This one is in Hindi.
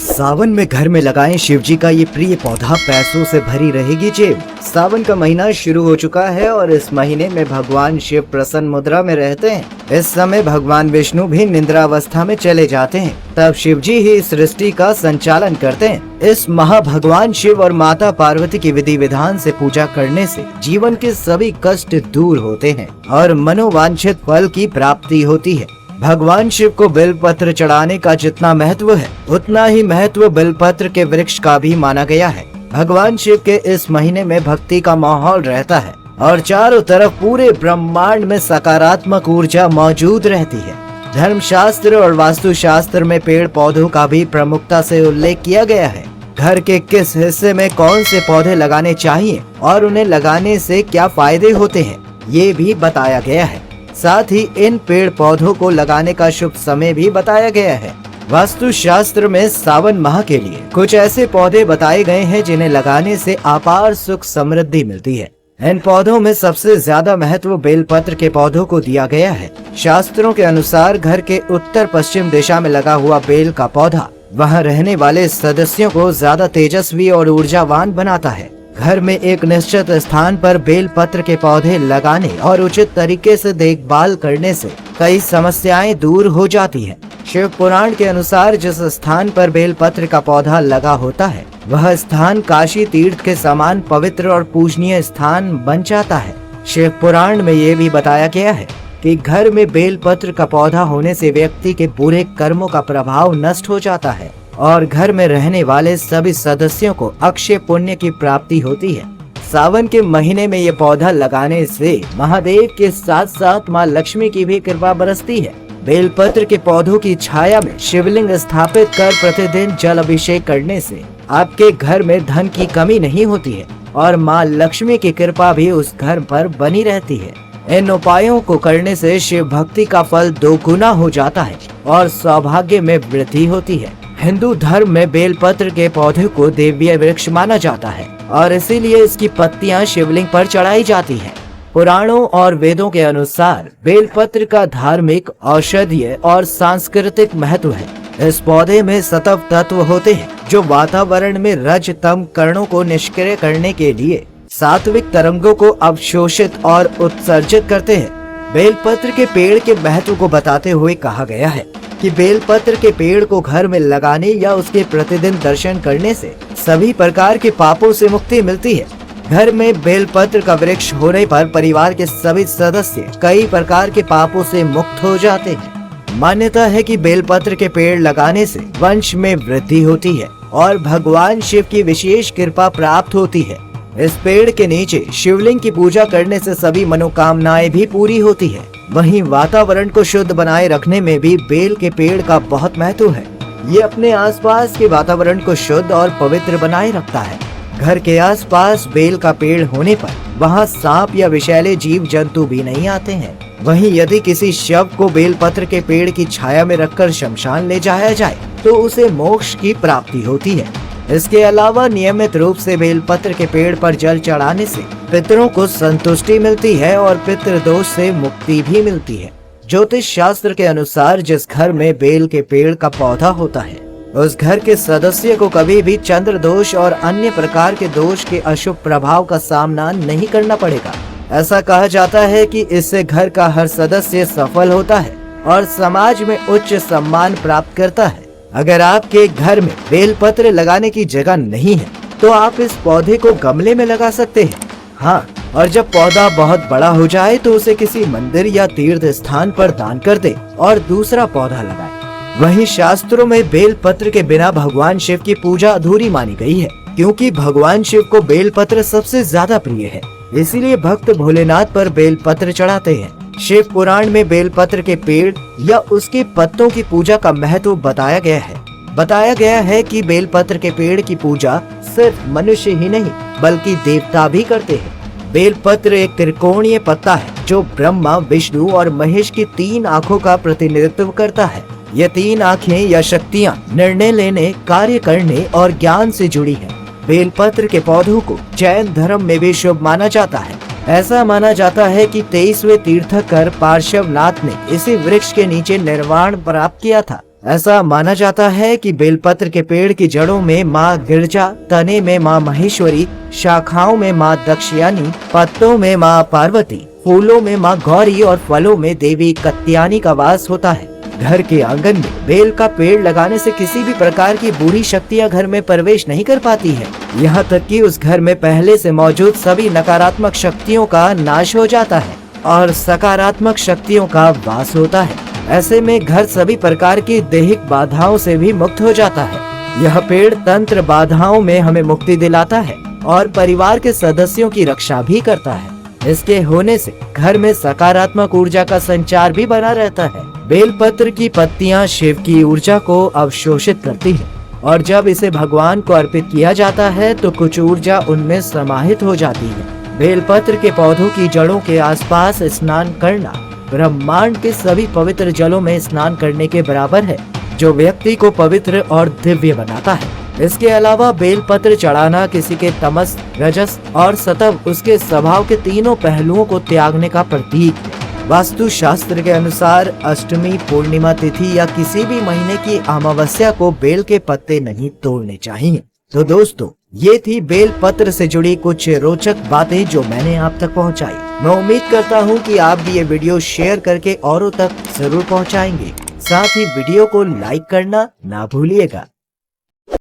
सावन में घर में लगाएं शिवजी का ये प्रिय पौधा, पैसों से भरी रहेगी जेब। सावन का महीना शुरू हो चुका है और इस महीने में भगवान शिव प्रसन्न मुद्रा में रहते हैं। इस समय भगवान विष्णु भी निद्रावस्था में चले जाते हैं, तब शिवजी ही सृष्टि का संचालन करते हैं। इस महा भगवान शिव और माता पार्वती की विधि विधान से पूजा करने से जीवन के सभी कष्ट दूर होते हैं और मनोवांछित फल की प्राप्ति होती है। भगवान शिव को बेलपत्र चढ़ाने का जितना महत्व है, उतना ही महत्व बेलपत्र के वृक्ष का भी माना गया है। भगवान शिव के इस महीने में भक्ति का माहौल रहता है और चारों तरफ पूरे ब्रह्मांड में सकारात्मक ऊर्जा मौजूद रहती है। धर्मशास्त्र और वास्तुशास्त्र में पेड़ पौधों का भी प्रमुखता से उल्लेख किया गया है। घर के किस हिस्से में कौन से पौधे लगाने चाहिए और उन्हें लगाने से क्या फायदे होते हैं, ये भी बताया गया है। साथ ही इन पेड़ पौधों को लगाने का शुभ समय भी बताया गया है। वास्तुशास्त्र में सावन माह के लिए कुछ ऐसे पौधे बताए गए हैं जिन्हें लगाने से अपार सुख समृद्धि मिलती है। इन पौधों में सबसे ज्यादा महत्व बेलपत्र के पौधों को दिया गया है। शास्त्रों के अनुसार घर के उत्तर पश्चिम दिशा में लगा हुआ बेल का पौधा वहां रहने वाले सदस्यों को ज्यादा तेजस्वी और ऊर्जावान बनाता है। घर में एक निश्चित स्थान पर बेल पत्र के पौधे लगाने और उचित तरीके से देखभाल करने से कई समस्याएं दूर हो जाती हैं। शिव पुराण के अनुसार जिस स्थान पर बेल पत्र का पौधा लगा होता है, वह स्थान काशी तीर्थ के समान पवित्र और पूजनीय स्थान बन जाता है। शिव पुराण में ये भी बताया गया है कि घर में बेल पत्र का पौधा होने से व्यक्ति के बुरे कर्मों का प्रभाव नष्ट हो जाता है और घर में रहने वाले सभी सदस्यों को अक्षय पुण्य की प्राप्ति होती है। सावन के महीने में ये पौधा लगाने से महादेव के साथ साथ माँ लक्ष्मी की भी कृपा बरसती है। बेलपत्र के पौधों की छाया में शिवलिंग स्थापित कर प्रतिदिन जल अभिषेक करने से आपके घर में धन की कमी नहीं होती है और माँ लक्ष्मी की कृपा भी उस घर पर बनी रहती है। इन उपायों को करने से शिव भक्ति का फल दोगुना हो जाता है और सौभाग्य में वृद्धि होती है। हिंदू धर्म में बेलपत्र के पौधे को देवीय वृक्ष माना जाता है और इसीलिए इसकी पत्तियां शिवलिंग पर चढ़ाई जाती हैं। पुराणों और वेदों के अनुसार बेलपत्र का धार्मिक, औषधीय और सांस्कृतिक महत्व है। इस पौधे में सत्व तत्व होते हैं जो वातावरण में रज तम कणों को निष्क्रिय करने के लिए सात्विक तरंगों को अवशोषित और उत्सर्जित करते हैं। बेलपत्र के पेड़ के महत्व को बताते हुए कहा गया है कि बेलपत्र के पेड़ को घर में लगाने या उसके प्रतिदिन दर्शन करने से सभी प्रकार के पापों से मुक्ति मिलती है। घर में बेलपत्र का वृक्ष होने पर परिवार के सभी सदस्य कई प्रकार के पापों से मुक्त हो जाते हैं। मान्यता है कि बेलपत्र के पेड़ लगाने से वंश में वृद्धि होती है और भगवान शिव की विशेष कृपा प्राप्त होती है। इस पेड़ के नीचे शिवलिंग की पूजा करने से सभी मनोकामनाएं भी पूरी होती है। वहीं वातावरण को शुद्ध बनाए रखने में भी बेल के पेड़ का बहुत महत्व है। ये अपने आसपास के वातावरण को शुद्ध और पवित्र बनाए रखता है। घर के आसपास बेल का पेड़ होने पर वहाँ सांप या विषैले जीव जंतु भी नहीं आते हैं। वहीं यदि किसी शव को बेलपत्र के पेड़ की छाया में रखकर शमशान ले जाया जाए तो उसे मोक्ष की प्राप्ति होती है। इसके अलावा नियमित रूप से बेलपत्र के पेड़ पर जल चढ़ाने से पितरों को संतुष्टि मिलती है और पितृ दोष से मुक्ति भी मिलती है। ज्योतिष शास्त्र के अनुसार जिस घर में बेल के पेड़ का पौधा होता है, उस घर के सदस्य को कभी भी चंद्र दोष और अन्य प्रकार के दोष के अशुभ प्रभाव का सामना नहीं करना पड़ेगा। ऐसा कहा जाता है कि इससे घर का हर सदस्य सफल होता है और समाज में उच्च सम्मान प्राप्त करता है। अगर आपके घर में बेलपत्र लगाने की जगह नहीं है तो आप इस पौधे को गमले में लगा सकते हैं। हाँ, और जब पौधा बहुत बड़ा हो जाए तो उसे किसी मंदिर या तीर्थ स्थान पर दान कर दे और दूसरा पौधा लगाए। वहीं शास्त्रों में बेलपत्र के बिना भगवान शिव की पूजा अधूरी मानी गई है, क्योंकि भगवान शिव को बेलपत्र सबसे ज्यादा प्रिय है। इसीलिए भक्त भोलेनाथ पर बेलपत्र चढ़ाते हैं। शिव पुराण में बेलपत्र के पेड़ या उसके पत्तों की पूजा का महत्व बताया गया है। बताया गया है कि बेलपत्र के पेड़ की पूजा सिर्फ मनुष्य ही नहीं बल्कि देवता भी करते हैं। बेलपत्र एक त्रिकोणीय पत्ता है जो ब्रह्मा, विष्णु और महेश की 3 आँखों का प्रतिनिधित्व करता है। ये 3 आँखें या शक्तियाँ निर्णय लेने, कार्य करने और ज्ञान से जुड़ी है। बेलपत्र के पौधों को जैन धर्म में भी शुभ माना जाता है। ऐसा माना जाता है कि 23वें तीर्थंकर पार्श्वनाथ ने इसी वृक्ष के नीचे निर्वाण प्राप्त किया था। ऐसा माना जाता है कि बेलपत्र के पेड़ की जड़ों में माँ गिरजा, तने में माँ महेश्वरी, शाखाओं में माँ दक्षयानी, पत्तों में माँ पार्वती, फूलों में माँ गौरी और फलों में देवी कत्यानी का वास होता है। घर के आंगन में बेल का पेड़ लगाने से किसी भी प्रकार की बुरी शक्तियाँ घर में प्रवेश नहीं कर पाती है। यहाँ तक कि उस घर में पहले से मौजूद सभी नकारात्मक शक्तियों का नाश हो जाता है और सकारात्मक शक्तियों का वास होता है। ऐसे में घर सभी प्रकार की दैहिक बाधाओं से भी मुक्त हो जाता है। यह पेड़ तंत्र बाधाओं में हमें मुक्ति दिलाता है और परिवार के सदस्यों की रक्षा भी करता है। इसके होने से घर में सकारात्मक ऊर्जा का संचार भी बना रहता है। बेलपत्र की पत्तियां शिव की ऊर्जा को अवशोषित करती है और जब इसे भगवान को अर्पित किया जाता है तो कुछ ऊर्जा उनमें समाहित हो जाती है। बेलपत्र के पौधों की जड़ों के आसपास स्नान करना ब्रह्मांड के सभी पवित्र जलों में स्नान करने के बराबर है, जो व्यक्ति को पवित्र और दिव्य बनाता है। इसके अलावा बेलपत्र चढ़ाना किसी के तमस, रजस और सत्व, उसके स्वभाव के तीनों पहलुओं को त्यागने का प्रतीक है। वास्तु शास्त्र के अनुसार अष्टमी, पूर्णिमा तिथि या किसी भी महीने की अमावस्या को बेल के पत्ते नहीं तोड़ने चाहिए। तो दोस्तों, ये थी बेल पत्र से जुड़ी कुछ रोचक बातें जो मैंने आप तक पहुंचाई। मैं उम्मीद करता हूं कि आप भी ये वीडियो शेयर करके औरों तक जरूर पहुंचाएंगे। साथ ही वीडियो को लाइक करना ना भूलिएगा।